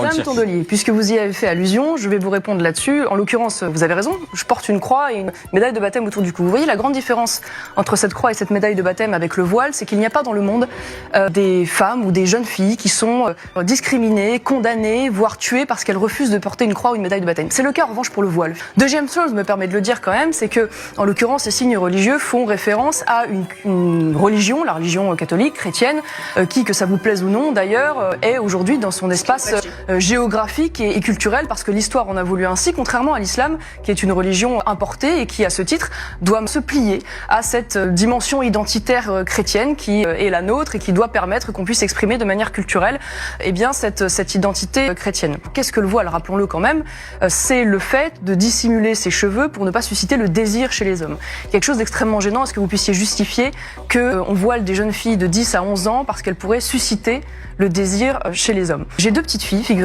Madame Tondelier, puisque vous y avez fait allusion, je vais vous répondre là-dessus. En l'occurrence, vous avez raison, je porte une croix et une médaille de baptême autour du cou. Vous voyez la grande différence entre cette croix et cette médaille de baptême avec le voile, c'est qu'il n'y a pas dans le monde des femmes ou des jeunes filles qui sont discriminées, condamnées, voire tuées parce qu'elles refusent de porter une croix ou une médaille de baptême. C'est le cas en revanche pour le voile. Deuxième chose, me permet de le dire quand même, c'est que, en l'occurrence, ces signes religieux font référence à une religion, la religion catholique, chrétienne, qui, que ça vous plaise ou non d'ailleurs, est aujourd'hui dans son espace géographique et culturel, parce que l'histoire en a voulu ainsi, contrairement à l'islam, qui est une religion importée et qui, à ce titre, doit se plier à cette dimension identitaire chrétienne qui est la nôtre et qui doit permettre qu'on puisse exprimer de manière culturelle cette identité chrétienne. Qu'est-ce que le voile? Rappelons-le quand même, c'est le fait de dissimuler ses cheveux pour ne pas susciter le désir chez les hommes. Quelque chose d'extrêmement gênant. Est-ce que vous puissiez justifier qu'on voile des jeunes filles de 10 à 11 ans parce qu'elles pourraient susciter le désir chez les hommes? J'ai deux petites filles, figurez-vous.